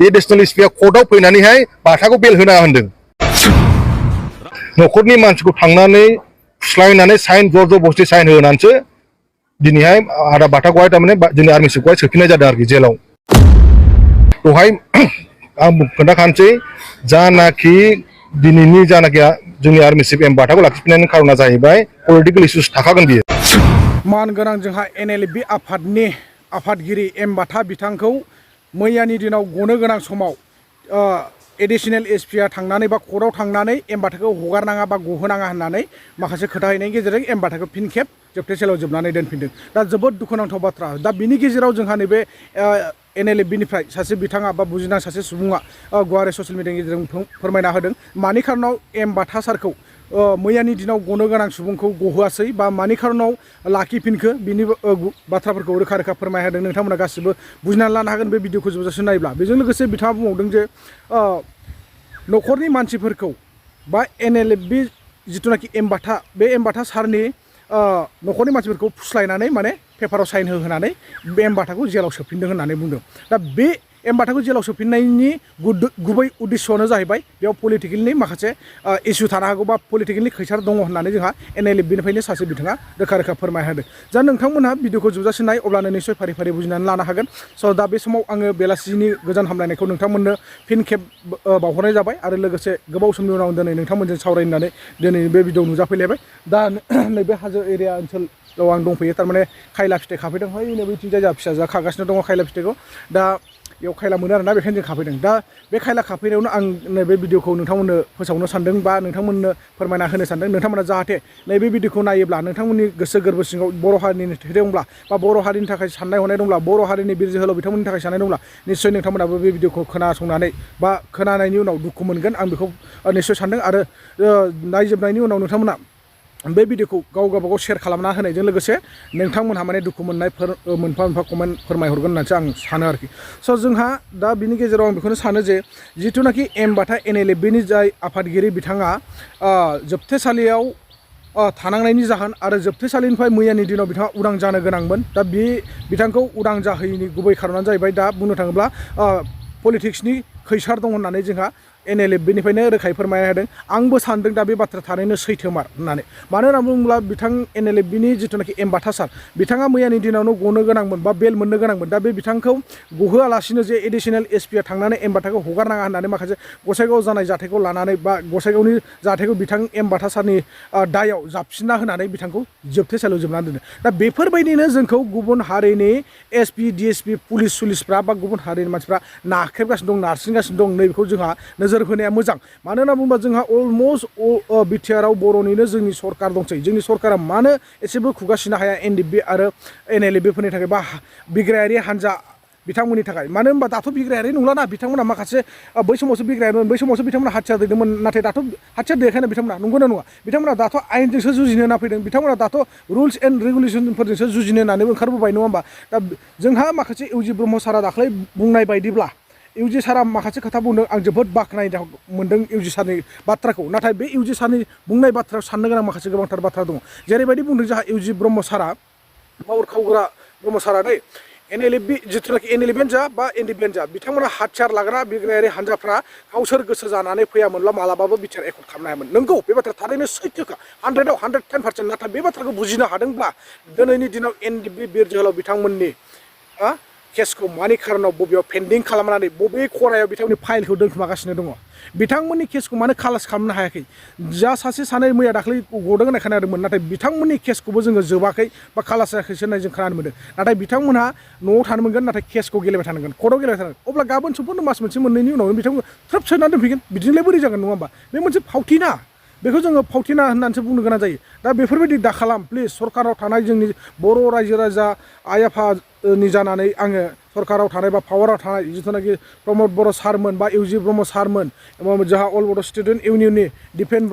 एडिशनेल एसपिया कर्टआव फैनानैहाय बाथाखौ बेल होना होनदों न'खरनि मानसिखौ थांनानै फुस्लायनानै साइन जरजबस्ति साइन होनानैसो दिनैहाय आदा बाथाखौहाय थारमाने जोंनि आर्मि चिफखौहाय सोफिननाय जादों आरोखि जेलाव बेवहाय आं खोन्थाखानोसै जानाखि दिनैनि जानाखि जोंनि आर्मि चिफ एम बाथाखौ लाखिफिननायनि खारना जाहैबाय पलिटिकेल इस्युस थाखागोन बियो मानगोनां जोंहा एनएलएफबि आफादनि आफादगिरि एम बाथा बिथांखौ मैयानि दिनाव गनो गोनां समाव एडिशनेल एसपिया थांनानै बा कर्टआव थांनानै एम बाथाखौ हगारनाङा बा गहोनाङा होननानै माखासे खोथा हैनायनि गेजेरजों एम बाथाखौ फिन खेब जोबथेसालियाव जोबनानै दोनफिनदों दा जोबोद दुखुनांथाव बाथ्रा दा बिनि गेजेराव जोंहा नैबे एनएलएफबिनिफ्राय सासे बिथाङा बा बुजिनां सासे सुबुङा गुवारै ससियेल मिडियानि गेजेरजों फोरमायना होदों मानि खारनाव एम बाथा सारखौ मैयानि दिनाव गनो गोनां सुबुंखौ गहोआसै बा मानि खारनाव लाखिफिनखो बिनि बाथ्राफोरखौ रोखा रोखा फोरमायहोदों नोंथांमोना गासिबो बुजिनानै लानो हागोन बे भिडिअखौ जोबजासिम नायोब्ला बेजों लोगोसे बिथाङा बुंबावदों जे न'खरनि मानसिफोरखौ बा एनएलएफबि जिथुनाखि एम बाथा बे एम बाथा सारनि न'खरनि मानसिफोरखौ फुस्लायनानै माने पेपाराव साइन होहोनानै बे एम बाथाखौ जेलाव सोफिनदों होननानै बुंदों दा बे एम बाथाखौ जेलाव सोफिननायनि गुबै उद्देश्यआनो जाहैबाय बेयाव पलिटिकेलनि माखासे इस्यु थानो हागौ बा पलिटिकेलनि खैसार दङ होननानै जोंहा एनएलएफबिनिफ्रायनो सासे बिथाङा रोखा रोखा फोरमायहोदों जा नोंथांमोनहा भिडिअखौ जोबजासिम नाय अब्लानो निश्चय फारि फारि बुजिनानै लानो हागोन स' दा बे समाव आङो बेलासिनि गोजान हामलायनायखौ नोंथांमोननो फिन खेब बावहरनाय जाबाय आरो लोगोसे गोबाव समनि उनाव दिनै नोंथांमोनजों सावरायनानै दिनै बे भिडिअ नुजाफैलायबाय दा नैबे हाजो एरिया ओनसोलाव आं दंफैयो थारमाने खायला फिथाइ खाफैदों है नैबेथिंजाय जा फिसा खागासिनो दङ खायला फिथाइखौ दा बेयाव खायला मोनो आरोना बेखायनो जों खाफैदों दा बे खायला खाफैनायावनो आं नैबे भिडिअखौ नोंथांमोननो फोसावनो सानदों बा नोंथांमोननो फोरमायना होनो सानदों नोंथांमोना जाहाथे नैबे भिडिअखौ नायोब्ला नोंथांमोननि गोसो गोरबो सिङाव बर' हारिनि दंब्ला बा बर' हारिनि थाखाय साननाय हनाय दंब्ला बर' हारिनि बिर जोहोलाव बिथांमोननि थाखाय साननाय दंब्ला निश्चय नोंथांमोनाबो बे भिडिअखौ खोनासंनानै बा खोनानायनि उनाव दुखु मोनगोन आं बेखौ निश्चय सानदों आरो नायजोबनायनि उनाव नोंथांमोना बे भिडिअखौ गावबागाव शेयार खालामना होनायजों लोगोसे नोंथांमोनहा माने दुखु मोननाय मोनफा मोनफा कमेन्ट फोरमायहरगोन होननानैसो आं सानो आरोखि स' जोंहा दा बिनि गेजेराव आं बेखौनो सानो जे जिथुनाखि एम बाथा एनएलएफबिनि जाय आफादगिरि बिथाङा जोबथेसालियाव थानांनायनि जाहोन आरो जोबथेसालिनिफ्राय मैयानि दिनाव बिथाङा उदां जानो गोनांमोन दा बे बिथांखौ उदां जाहोयैनि गुबै खारनानो जाहैबाय दा बुंनो थाङोब्ला पलिटिक्सनि खैसार दं होननानै जोंहा एनएलएफबिनिफ्रायनो रोखायै फोरमायना होदों आंबो सानदों दा बे बाथ्रा थारैनो सैथोमार होननानै मानो होनना बुङोब्ला बिथां एनएलएफबिनि जिथुनाखि एम बाथा सार बिथाङा मैयानि दिनावनो गनो गोनांमोन बा बेल मोननो गोनांमोन दा बे बिथांखौ गहोआलासिनो जे एडिशनेल एसपिया थांनानै एम बाथाखौ हगारनाङा होननानै माखासे गसाइगाव जानाय जाथायखौ लानानै बा गसाइगावनि जाथायखौ बिथां एम बाथा सारनि दायाव जाबसिनना होनानै बिथांखौ जोबथेसालियाव जोबनानै दोनो दा बेफोरबायदिनो जोंखौ गुबुन हारिनि एसपि डिएसपि पुलिस सुलिसफ्रा बा गुबुन हारिनि मानसिफ्रा नाख्रेबगासिनो दं नारसिनगासिनो दं नैबेखौ जोंहा नोजोर होनाया मोजां मानो होनना बुङोबा जोंहा अलमस्ट बिटिआरआव बर'निनो जोंनि सरकार दंसै जोंनि सरकारा मानो एसेबो खुगासिनो हाया एनडिएफबि आरो एनएलएफबिफोरनि थाखाय बा बिग्रायारि हान्जा बिथांमोननि थाखाय मानो होनबा दाथ' बिग्रायारि नंलाना बिथांमोना माखासे बै समावसो बिग्रायारिमोन बै समावसो बिथांमोना हाथियार दैदोंमोन नाथाय दाथ' हाथियार दैखायना बिथांमोना नंगौना नङा बिथांमोना दाथ' आयेनजोंसो जुजिनो होना फैदों बिथांमोना दाथ' रुल्स एन्ड रेगुलेसनफोरजोंसो जुजिनो होननानै ओंखारबोबाय नङा होमबा दा जोंहा माखासे इउजि ब्रह्म सारा दाख्लै बुंनाय बायदिब्ला इउजि सारा माखासे खोथा बुंदों आं जोबोद बाख्नायनाय मोनदों इउजि सारनि बाथ्राखौ नाथाय बे इउजि सारनि बुंनाय बाथ्रायाव साननो गोनां माखासे गोबांथार बाथ्रा दङ जेरैबायदि बुंदों जोंहा इउजि ब्रह्म सारा मावर खावग्रा ब्रह्म सारा दै एनएलएफबि जिथुनाखि एनएलएफबियानो जा बा एनडिएफबियानो जा बिथांमोना हाथियार लाग्रा बिग्रायारि हान्जाफ्रा गावसोर गोसो जानानै फैयामोनब्ला मालाबाबो बिटिआर एकर्ड खालामनो हायामोन नंगौ बे बाथ्रा थारैनो सैथोखा 100आव 110% नाथाय बे बाथ्राखौ बुजिनो हादोंब्ला दिनैनि दिनाव एनडिएफबि बिर जोहोलाव बिथांमोननि केसखौ मानि खारनाव बबेयाव पेन्डिं खालामनानै बबे खरायाव बिथांमोननि फाइलखौ दोनखुमागासिनो दङ बिथांमोननि केसखौ मानो खालास खालामनो हायाखै जा सासे सानै मैया दाख्लै गदों होननाय खोनादोंमोन नाथाय बिथांमोननि केसखौबो जोङो जोबाखै बा खालास जायाखैसो होननाय जों खोनानो मोनदों नाथाय बिथांमोनहा न'आव थानो मोनगोन नाथाय केसखौ गेलेबाय थानांगोन कर्टआव गेलेबाय थानांगोन अब्ला गाबोन समफोरनो मास मोनसे मोननैनि उनावनो बिथांमोन थ्रोब सोनानै दोनफैगोन बिदिनोलाय बोरै जागोन नङा होमबा बे मोनसे फावथिना बेखौ जोङो फावथिना होननानैसो बुंनो गोनां जायो दा बेफोरबायदि दाखालाम प्लिज सरकाराव थानाय जोंनि बर' रायजो राजा आइ आफानि जानानै आङो सरकाराव थानाय बा पावाराव थानाय जिथुनाखि प्रमद बर' सारमोन बा इउजि ब्रह्म सारमोन जोंहा अल बड' स्टुडेन्ट इउनियननि दिपेन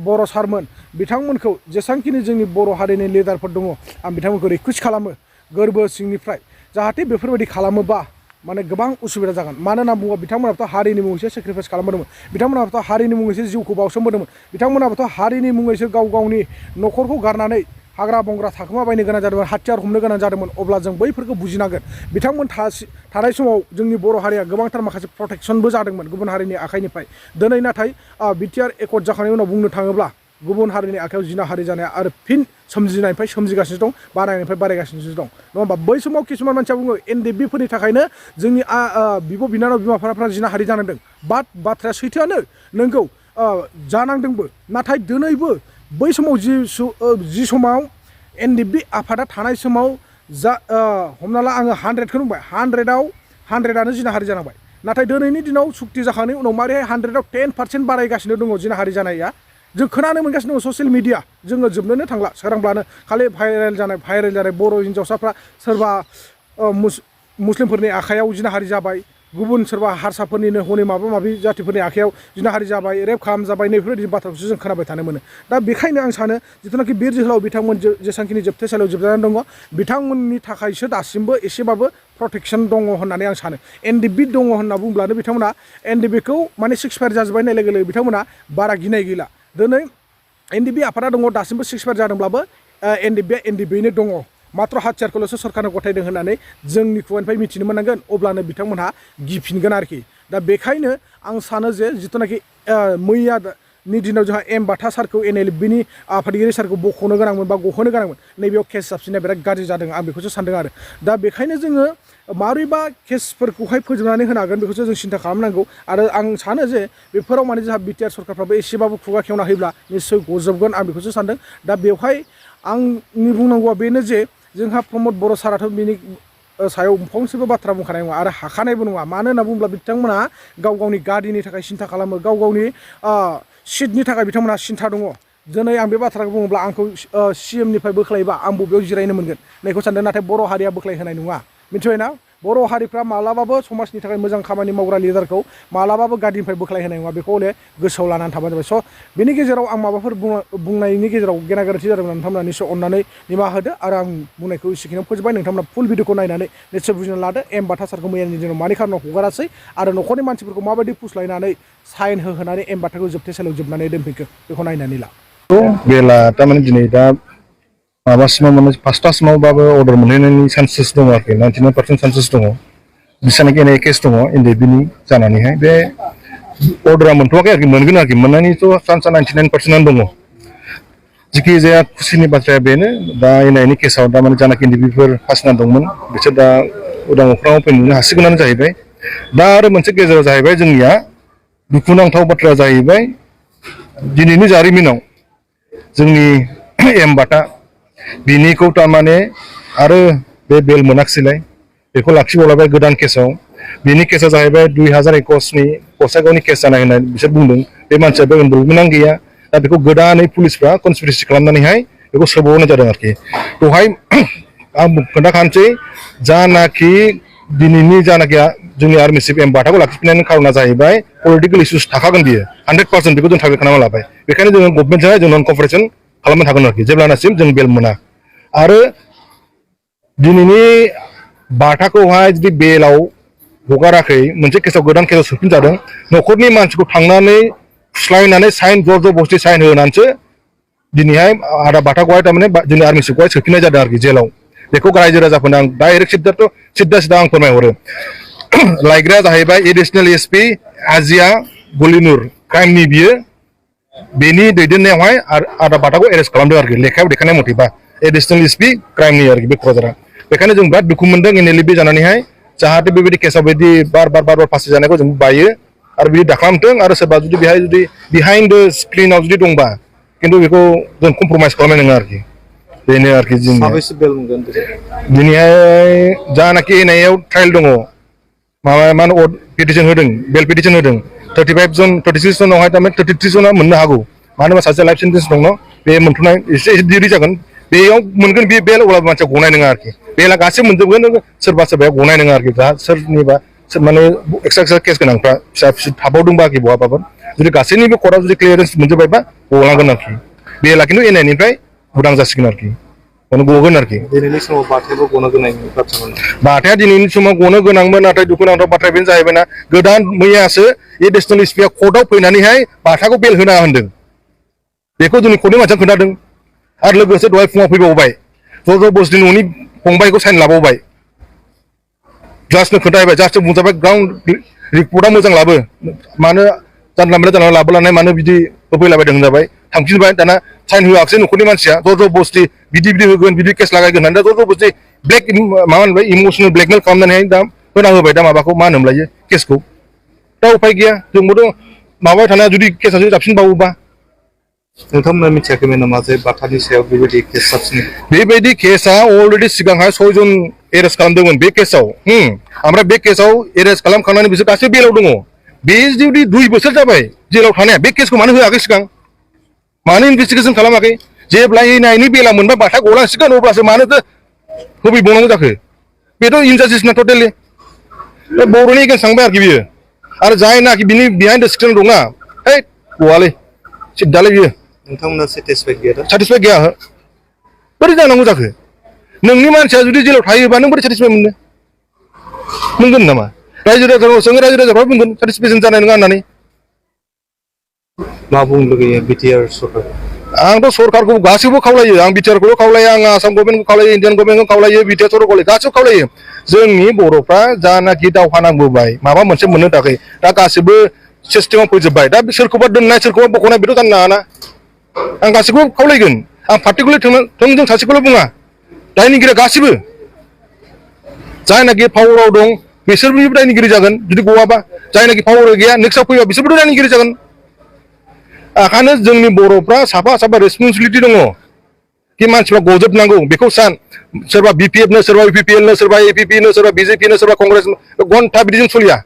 बर' सारमोन बिथांमोनखौ जेसांखिनि जोंनि बर' हारिनि लिडारफोर दङ आं बिथांमोनखौ रिकुवेस्ट खालामो गोरबो सिंनिफ्राय जाहाथे बेफोरबायदि खालामोबा माने गोबां उसुबिदा जागोन मानो होनना बुङोबा बिथांमोनाबोथ' हारिनि मुङैसो सेक्रिफाइस खालामबोदोंमोन बिथांमोनाबोथ' हारिनि मुङैसो जिउखौ बावसोमबोदोंमोन बिथांमोनाबोथ' हारिनि मुङैसो गाव गावनि न'खरखौ गारनानै हाग्रा बंग्रा थाखोमा बायनो गोनां जादोंमोन हाथियार हमनो गोनां जादोंमोन अब्ला जों बैफोरखौ बुजिनांगोन बिथांमोन थानाय समाव जोंनि बर' हारिया गोबांथार माखासे प्रटेक्शनबो जादोंमोन गुबुन हारिनि आखाइनिफ्राय दिनै नाथाय बिटिआर एकर्ड जाखांनायनि उनाव बुंनो थाङोब्ला गुबुन हारिनि आखायाव जिनाहारि जानाया आरो फिन सोमजिनायनिफ्राय सोमजिगासिनो दं बारायनायनिफ्राय बारायगासिनो दं नङा होमबा बै समाव किसुमान मानसिया बुङो एनडिएफबिफोरनि थाखायनो जोंनि बिब' बिनानाव बिमा बिफाफ्रा जिनाहारि जानांदों बाट बाथ्राया सैथोआनो नोंगौ जानांदोंबो नाथाय दिनैबो बै समाव जि समाव एनडिएफबि आफादा थानाय समाव हमना ला आङो 100खौ बुंबाय 100आनो जिनाहारि जानांबाय नाथाय दिनैनि दिनाव सुक्ति जाखांनायनि उनाव मारैहाय 100आव 10% बारायगासिनो दङ जिनाहारि जानाया जों खोनानो मोनगासिनो दङ ससियेल मिडिया जोङो जोबनोनो थांला सोरांब्लानो खालि भाइरेल जानाय बर' हिन्जावसाफ्रा सोरबा मुस्लिमफोरनि आखायाव जिनाहारि जाबाय गुबुन सोरबा हारसाफोरनिनो हनै माबा माबि जातिफोरनि आखायाव जिनाहारि जाबाय रेप खालामजाबाय नैफोरबायदि बाथ्राखौसो जों खोनाबाय थानो मोनो दा बेखायनो आं सानो जिथुनाखि बिर जोहोलाव बिथांमोन जेसेबांखिनि जोबथेसालियाव जोबजानानै दङ बिथांमोननि थाखायसो दासिमबो एसेबाबो प्रटेक्शन दङ होननानै आं सानो एनडिएफबि दङ होनना बुंब्लानो बिथांमोना एनडिएफबिखौ माने सिक्सपायार जाजोब्बाय होननाय लोगो लोगो बिथांमोना बारा गिनाय गैला दिनै एनडिएफबि आफादा दङ दासिमबो सिक्सपायार जादोंब्लाबो एनडिएफबिया एनडिएफबिनो दङ मात्र हाथियारखौल'सो सरकारनो गथायदों होननानै जोंनि खुगानिफ्राय मिथिनो मोननांगोन अब्लानो बिथांमोनहा गिफिनगोन आरोखि दा बेखायनो आं सानो जे जिथुनाखि मैयानि दिनाव जोंहा एम बाथा सारखौ एनएलएफबिनि आफादगिरि सारखौ बख'नो गोनांमोन बा गहोनो गोनांमोन नैबेयाव केस जाबसिननाया बिराद गाज्रि जादों आं बेखौसो सानदों आरो दा बेखायनो जोङो माबोरैबा केसफोरखौहाय फोजोबनानै होनो हागोन बेखौसो जों सिन्था खालामनांगौ आरो आं सानो जे बेफोराव माने जोंहा बिटिआर सरकारफ्राबो एसेबाबो खुगा खेवना होयोब्ला निस्सय गजबगोन आं बेखौसो सानदों दा बेवहाय आंनि बुंनांगौआ बेनो जे जोंहा प्रमद बर' साराथ' बिनि सायाव फंसेबो बाथ्रा बुंखानाय नङा आरो हाखानायबो नङा मानो होनना बुङोब्ला बिथांमोनहा गाव गावनि गादिनि थाखाय सिन्था खालामो गाव गावनि सिटनि थाखाय बिथांमोनहा सिन्था दङ दिनै आं बे बाथ्राखौ बुङोब्ला आंखौ सिएमनिफ्राय बोख्लायोबा आं बबेयाव जिरायनो मोनगोन नैखौ सानदों नाथाय बर' हारिया बोख्लायहोनाय नङा मिथिबायना बर' हारिफ्रा मालाबाबो समाजनि थाखाय मोजां खामानि मावग्रा लिडारखौ मालाबाबो गादिनिफ्राय बोख्लायहोनाय नङा बेखौ हले गोसोआव लानानै थाबानो जाबाय स' बेनि गेजेराव आं माबाफोर बुंनायनि गेजेराव गेना गोरोन्थि जादोंमोन नोंथांमोना निस्सय अननानै निमाहा होदो आरो आं बुंनायखौ एसेखिनियाव फोजोबबाय नोंथांमोना फुल भिडिअखौ नायनानै निस्सय बुजिना लादो एम बाथा सारखौ मैयानि दिनाव मानि खारनाव हगारासै आरो न'खरनि मानसिफोरखौ माबायदि फुस्लायनानै साइन होहोनानै एम बाथाखौ जोबथेसालियाव जोबनानै दोनफैखो बेखौ नायनानै ला बेला थारमाने दिनै दा माबासिमाव माने 5थासिमावबाबो अर्डार मोनहैनायनि चान्सेस दङ आरोखि 99% चान्सेस दङ बिसानाखि एनआइ केस दङ एनडिएफबिनि जानानैहाय बे अर्डारा मोनथ'वाखै आरोखि मोनगोन आरोखि मोननायनिथ' चान्सआ 99%आनो दङ जिखि जाया खुसिनि बाथ्राया बेनो दा एनआइनि केसाव दा माने जानाखि एनडिएफबिफोर फासिना दंमोन बिसोर दा उदां अख्राङाव फैनो हासिगोनानो जाहैबाय दा आरो मोनसे गेजेराव जाहैबाय जोंनिया दुखुनांथाव बाथ्राया जाहैबाय दिनैनि जारिमिनाव जोंनि एम बाथा बिनिखौ थारमाने आरो बे बेल मोनाखिसैलाय बेखौ लाखिबावलायबाय गोदान केसाव बिनि केसा जाहैबाय 2021नि गसाइगावनि केस जानाय होननाय बिसोर बुंदों बे मानसिया बे इनभल्भमेन्टआनो गैया दा बेखौ गोदानै पुलिसफ्रा कनस्पिरेसि खालामनानैहाय बेखौ सोबावनाय जादों आरोखि दहाय आं खोन्थाखानोसै जानाखि दिनैनि जानाखि जोंनि आर्मि चिफ एम बाथाखौ लाखिफिननायनि खारना जाहैबाय पलिटिकेल इस्युस थाखागोन बियो 100% बेखौ जों टारगेट खालामना लाबाय बेखायनो जोङो गभर्नमेन्टजोंहाय जों नन कपारेसन खालामनो थागोन आरोखि जेब्लानासिम जों बेल मोना आरो दिनैनि बाथाखौहाय जुदि बेलाव हगाराखै मोनसे केसाव गोदान केसाव सोफिनजादों न'खरनि मानसिखौ थांनानै फुस्लायनानै साइन जरजबस्ति साइन होनानैसो दिनैहाय आदा बाथाखौहाय थारमाने जोंनि आर्मि चिफखौहाय सोफिननाय जादों आरोखि जेलाव बेखौ रायजो राजाफोरनो आं डाइरेक्ट सिद्दा आं फोरमायहरो लायग्राया जाहैबाय एडिसनेल एसपि आजिया गलिनुर क्राइमनि बियो बेनि दैदेननायावहाय आदा बाथाखौ एरेस्ट खालामदों आरोखि लेखायाव देखायनाय मथेबा एडिसनेल एसपि क्राइमनि आरोखि बे क'क्राझारा बेखायनो जों बिराद दुखु मोनदों एनएलएफबि जानानैहाय जाहाथे बेबायदि केसाव बिदि बार बार फासि जानायखौ जों बायो आरो बिदि दाखालामथों आरो सोरबा जुदि बेहाय जुदि बिहाइन्ड द स्क्रिनाव जुदि दंबा खिन्थु बेखौ जों कमप्रमाइस खालामनाय नङा आरोखि बेनो आरोखि जोंनि दिनैहाय जानाखि एनआइआव ट्रायल दङ माबा मा होनो पिटिसन होदों बेल पिटिसन होदों 36 जनावहाय थारमाने 33 जना मोननो हागौ मानो होनबा सासे लाइफ सेन्टेन्स दङ बे मोनथ'नाय एसे दिरि जागोन बेयाव मोनगोन बे बेल अब्लाबो मानसिया गनाय नङा आरोखि बेला गासैबो मोनजोबगोन सोरबा सोरबाया गनाय नङा आरोखि दा सोरनिबा माने एक्सट्रा केस गोनांफ्रा फिसा फिसा थाबावदोंबा आरोखि बहाबाबो जुदि गासैनिबो कर्टआव जुदि क्लियारेन्स मोनजोबबायबा गलांगोन आरोखि बेला खिन्थु एनआइनिफ्राय उदां जासिगोन आरोखि गगोन आरोखि दिनैनि समाव बाथायाबो गनो गोनां बाथाया दिनैनि समाव गनो गोनांमोन नाथाय दुखुनांथाव बाथ्राया बेनो जाहैबायना गोदान मैयासो एडिसनेल एसपिआ कर्टआव फैनानैहाय बाथाखौ बेल होना होनदों बेखौ जोंनि कर्टनि मानसिया खोन्थादों आरो लोगोसे दहाय फुङाव फैबावबाय जरजबसनि न'नि फंबायखौ साइन लाबावबाय जास्टनो खोन्थाबाय जास्टनो बुंजाबाय ग्राउन्ड रिपर्टआ मोजां लाबो मानो जानला मोनला लाबोलानाय मानो बिदि होफैलाबायदों होनजाबाय थांफिनबाय दाना साइन होआखिसै न'खरनि मानसिया जरजबस्ति बिदि होगोन बिदि केस लागायगोन होननानै दा जरजबस्ति ब्लेक माबा होनबाय इमसनेल ब्लेकमेल खालामनानैहाय दा होना होबाय दा माबाखौ मा होनोमोनलायो केसखौ दा उफाय गैया जोंबोथ' माबाबाय थानाया जुदि केसा जुदि जाबसिनबावोबा नोंथांमोना मिथियाखैमोन नामा जे बाटानि सायाव बेबायदि केस जाबसिनो बेबायदि केसा अलरेडि सिगांहाय 6 जन एरेस्ट खालामदोंमोन बे केसाव ओमफ्राय बे केसाव एरेस्ट खालामखांनानै बिसोर गासैबो बेलाव दङ बे जुदि 2 बोसोर जाबाय जेलाव थानाया बे केसखौ मानो होआखै सिगां मानो इनभेस्टिगेसन खालामाखै जेब्ला इनायनि बेला मोनबा बाथा गलांसिगोन अब्लासो मानोथो होफैबावनांगौ जाखो बेथ' इनजास्टिसना टटेलि बर'नि एगेन्स्ट थांबाय आरोखि बियो आरो जायनाखि बिनि बिहाइन्ड द स्क्रिन दंना है गवालै सिद्धालै बियो नोंथांमोना सेटिसफाइड गैया दा सेटिसफाइड गैया बोरै जानांगौ जाखो नोंनि मानसिया जुदि जेलाव थायोबा नों बोरै सेटिसफाइड मोनगोन नामा रायजो राजाफोरनाव सोङो रायजो राजाफ्रा बुंगोन सेटिसफेक्सन जानाय नङा होननानै मा बुंनो लुगैयो बिटिआर सरकार आंथ' सरकारखौ गासैबो खावलायो आं बिटिआरखौल' खावलायो आं आसाम गभर्नमेन्टखौ खावलायो इन्डियान गभर्नमेन्टखौ खावलायो बिटिआर सरकारखौ गासैबो खावलायो जोंनि बर'फ्रा जानाखि दावहा नांबोबाय माबा मोनसे मोननो थाखाय दा गासैबो सिस्टेमाव फैजोब्बाय दा सोरखौबा दोननाय सोरखौबा बख'नाय बेथ' जानो नाङाना आं गासैखौबो खावलायगोन आं पार्टिकुलार थोंजों सासेखौल' बुङा दायनिगिरिया गासैबो जायनाखि पावाराव दं बिसोरबो दायनिगिरि जागोन जुदि गवाबा जायनाखि पावार गैया नेक्स्टआव फैबा बिसोरबोथ' दायनिगिरि जागोन ओंखायनो जोंनि बर'फ्रा साफा साफा रेसपन्सिबिलिटि दङ कि मानसिफ्रा गजोबनांगौ बेखौ सान सोरबा बिपिएफनो सोरबा इउपिपिएलनो सोरबा एपिपिनो सोरबा बिजेपिनो सोरबा कंग्रेस घन्टा बिदिजों सोलिया